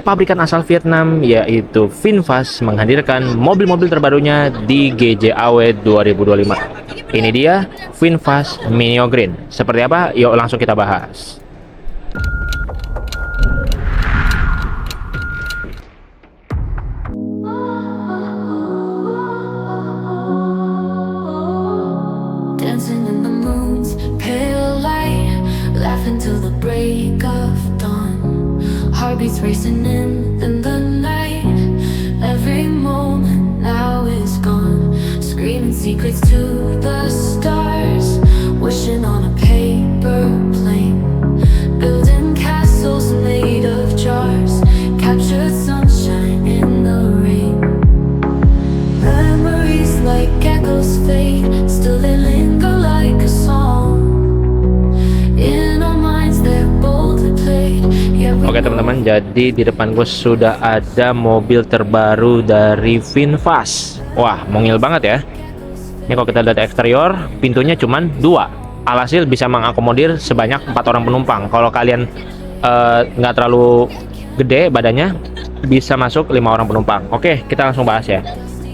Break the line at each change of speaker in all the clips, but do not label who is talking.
pabrikan asal Vietnam yaitu VinFast menghadirkan mobil-mobil terbarunya di GJAW 2025. Ini dia VinFast Mini Green. Seperti apa? Yuk langsung kita bahas.
Dancing in the moon's pale light, laughing till the break of dawn. Heartbeats racing in the night. Every moment now is gone. Screaming secrets to the stars, wishing on a paper plane. Building castles made of jars, captured sunshine in the rain. Memories like echoes fade, still they linger like a song. In our minds they're boldly played.
Oke teman-teman, jadi di depan gue sudah ada mobil terbaru dari VinFast. Wah, mungil banget ya. Ini kalau kita lihat eksterior, pintunya cuman 2. Alhasil bisa mengakomodir sebanyak 4 orang penumpang. Kalau kalian nggak terlalu gede badannya, bisa masuk 5 orang penumpang. Oke, kita langsung bahas ya.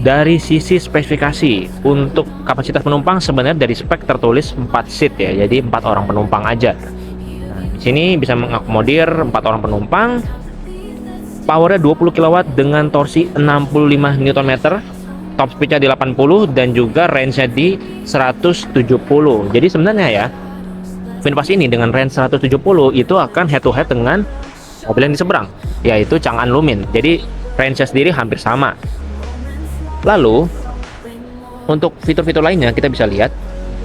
Dari sisi spesifikasi, untuk kapasitas penumpang sebenarnya dari spek tertulis 4 seat ya, jadi 4 orang penumpang aja. Nah, di sini bisa mengakomodir 4 orang penumpang. Powernya 20 kW dengan torsi 65 Nm, top speednya di 80 dan juga range-nya di 170. Jadi sebenarnya ya, VinFast ini dengan range 170 itu akan head to head dengan mobil yang di seberang, yaitu Chang'an Lumin. Jadi range-nya sendiri hampir sama. Lalu untuk fitur-fitur lainnya kita bisa lihat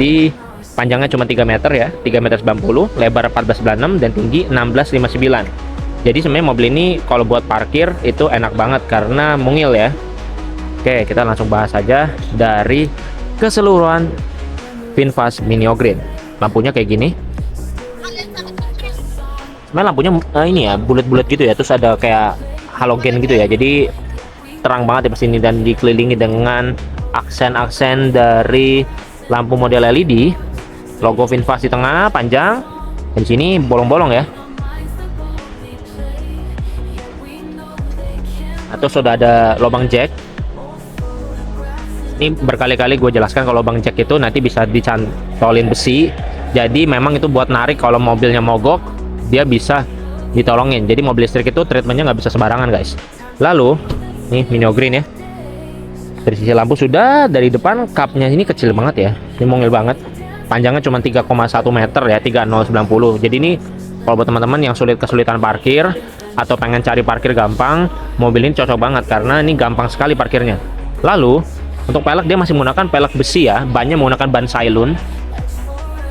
di panjangnya cuma 3 meter ya, 3 meter 90, lebar 1496 dan tinggi 1659. Jadi sebenarnya mobil ini kalau buat parkir itu enak banget karena mungil ya. Oke, kita langsung bahas saja dari keseluruhan VinFast Mini Green. Lampunya kayak gini. Sebenarnya lampunya ini ya, bulat-bulat gitu ya, terus ada kayak halogen gitu ya. Jadi terang banget di sini dan dikelilingi dengan aksen-aksen dari lampu model LED, logo VinFast di tengah panjang, dan di sini bolong-bolong ya. Atau sudah ada lubang jack. Ini berkali-kali gue jelaskan kalau lubang jack itu nanti bisa dicantolin besi. Jadi memang itu buat narik kalau mobilnya mogok, dia bisa ditolongin. Jadi mobil listrik itu treatmentnya nggak bisa sembarangan guys. Lalu nih Mini Green ya. Dari sisi lampu sudah, dari depan cupnya ini kecil banget ya. Ini mungil banget. Panjangnya cuma 3,1 meter ya, 3090. Jadi ini kalau buat teman-teman yang kesulitan parkir atau pengen cari parkir gampang, mobil ini cocok banget karena ini gampang sekali parkirnya. Lalu untuk pelek dia masih menggunakan pelek besi ya, bannya menggunakan ban Cylon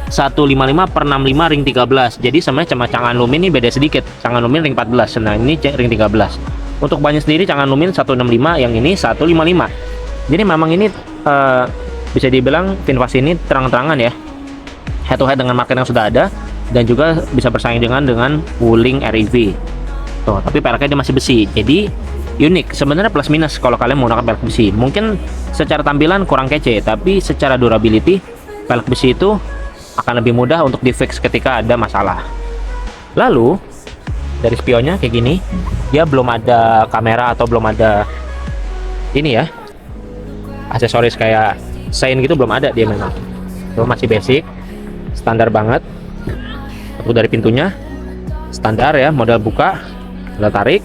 155/65 ring 13. Jadi sebenarnya sama Chang'an Lumin ini beda sedikit. Chang'an Lumin ring 14, nah ini ring 13. Untuk bannya sendiri Chang'an Lumin 165, yang ini 155. Jadi memang ini bisa dibilang VinFast ini terang-terangan ya, head to head dengan market yang sudah ada dan juga bisa bersaing dengan Wuling REV. Tuh, tapi peleknya dia masih besi. Jadi unik. Sebenarnya plus minus kalau kalian menggunakan pelek besi. Mungkin secara tampilan kurang kece, tapi secara durability pelek besi itu akan lebih mudah untuk di fix ketika ada masalah. Lalu dari spionnya kayak gini, dia belum ada kamera atau belum ada ini ya, aksesoris kayak sign gitu belum ada, dia memang itu masih basic, standar banget. Untuk dari pintunya standar ya, model buka, model tarik,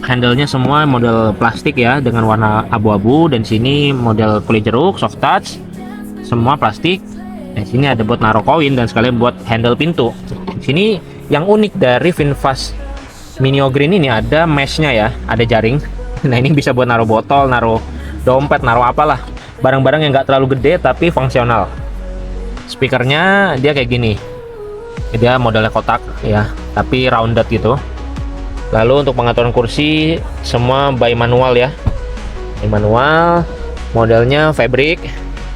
handle-nya semua model plastik ya dengan warna abu-abu, dan sini model kulit jeruk soft touch, semua plastik. Dan sini ada buat naruh koin dan sekalian buat handle pintu. Di sini yang unik dari VinFast Mini Green ini ada mesh-nya ya, ada jaring. Nah ini bisa buat naruh botol, naruh dompet, naruh apalah, barang-barang yang nggak terlalu gede tapi fungsional. Speakernya dia kayak gini, dia modelnya kotak ya, tapi rounded gitu. Lalu untuk pengaturan kursi semua by manual ya, by manual. Modelnya fabric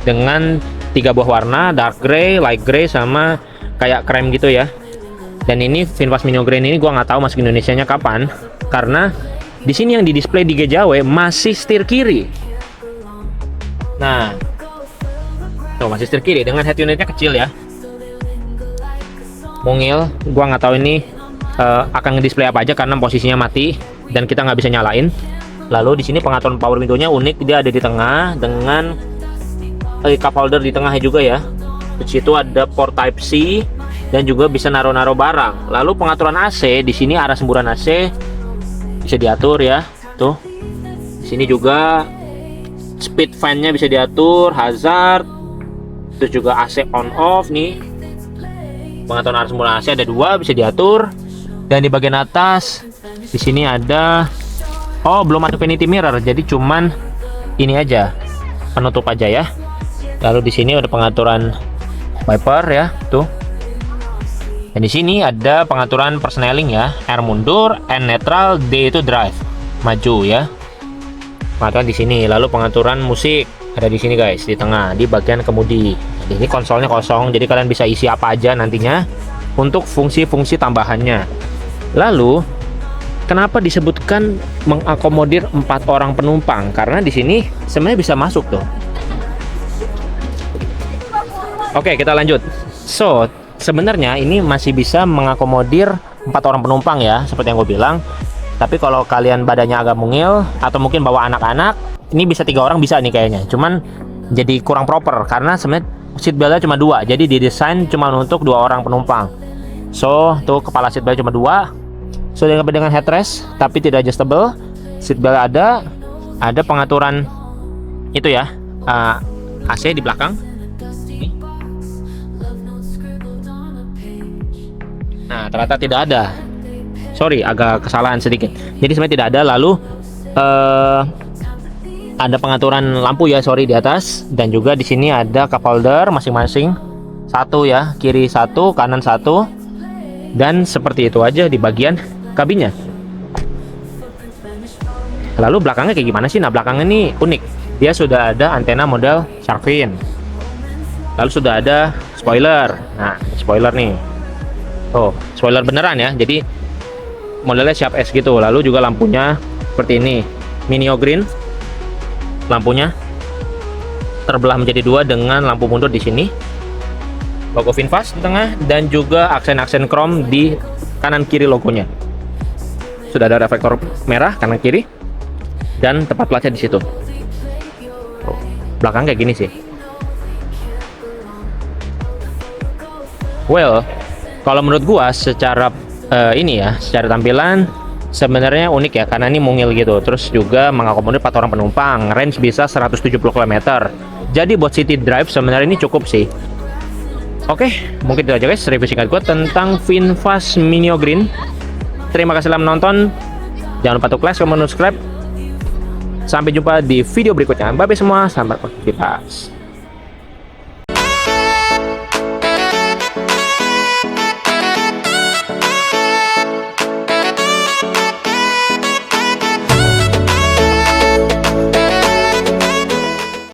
dengan 3 buah warna, dark gray, light gray, sama kayak krem gitu ya. Dan ini VinFast Mini Green ini gua nggak tahu masuk Indonesianya kapan, karena di sini yang di display di GJW masih setir kiri. Nah, tuh masih setir kiri dengan head unitnya kecil ya. Mungil, gua nggak tahu ini akan nge-display apa aja karena posisinya mati dan kita nggak bisa nyalain. Lalu di sini pengaturan power window-nya unik, dia ada di tengah dengan cup holder di tengahnya juga ya. Di situ ada port Type C dan juga bisa naruh-naruh barang. Lalu pengaturan AC, di sini arah semburan AC bisa diatur ya. Tuh. Di sini juga speed fan-nya bisa diatur, hazard, terus juga AC on off nih. Pengaturan arah semburan AC ada 2 bisa diatur. Dan di bagian atas di sini ada belum ada vanity mirror, jadi cuman ini aja, penutup aja ya. Lalu di sini ada pengaturan wiper ya, tuh. Dan di sini ada pengaturan persneling ya, R mundur, N netral, D itu drive, maju ya. Pengaturan di sini. Lalu pengaturan musik ada di sini guys, di tengah, di bagian kemudi. Jadi ini konsolnya kosong, jadi kalian bisa isi apa aja nantinya untuk fungsi-fungsi tambahannya. Lalu kenapa disebutkan mengakomodir 4 orang penumpang? Karena di sini sebenarnya bisa masuk tuh. Oke, kita lanjut. So, sebenarnya ini masih bisa mengakomodir 4 orang penumpang ya, seperti yang gue bilang. Tapi kalau kalian badannya agak mungil atau mungkin bawa anak-anak, ini bisa 3 orang bisa nih kayaknya. Cuman jadi kurang proper karena sebenarnya seat beltnya cuma 2. Jadi didesain cuma untuk 2 orang penumpang. So, tuh kepala seat belt cuma 2. So, dengan headrest tapi tidak adjustable. Seat belt ada pengaturan itu ya, AC di belakang. Nah, ternyata tidak ada. Sorry, agak kesalahan sedikit. Jadi sebenarnya tidak ada. Lalu ada pengaturan lampu ya, sorry, di atas. Dan juga di sini ada cup holder masing-masing. 1 ya, kiri 1, kanan 1. Dan seperti itu aja di bagian kabinnya. Lalu belakangnya kayak gimana sih? Nah, belakangnya ini unik. Dia sudah ada antena model shark fin. Lalu sudah ada spoiler. Nah, spoiler nih. Oh, spoiler beneran ya. Jadi modelnya Sharp S gitu. Lalu juga lampunya seperti ini, Minio Green. Lampunya terbelah menjadi 2 dengan lampu mundur di sini. Logo VinFast di tengah dan juga aksen-aksen chrome di kanan kiri logonya. Sudah ada reflektor merah kanan kiri dan tempat platnya di situ. Belakang kayak gini sih. Well, kalau menurut gua secara ini ya, secara tampilan sebenarnya unik ya karena ini mungil gitu. Terus juga mengakomodir 4 orang penumpang, range bisa 170 km. Jadi buat city drive sebenarnya ini cukup sih. Oke, mungkin itu aja guys review singkat gue tentang VinFast Minio Green. Terima kasih telah menonton. Jangan lupa untuk like, comment, subscribe. Sampai jumpa di video berikutnya. Bye bye semua, sampai beraktivitas.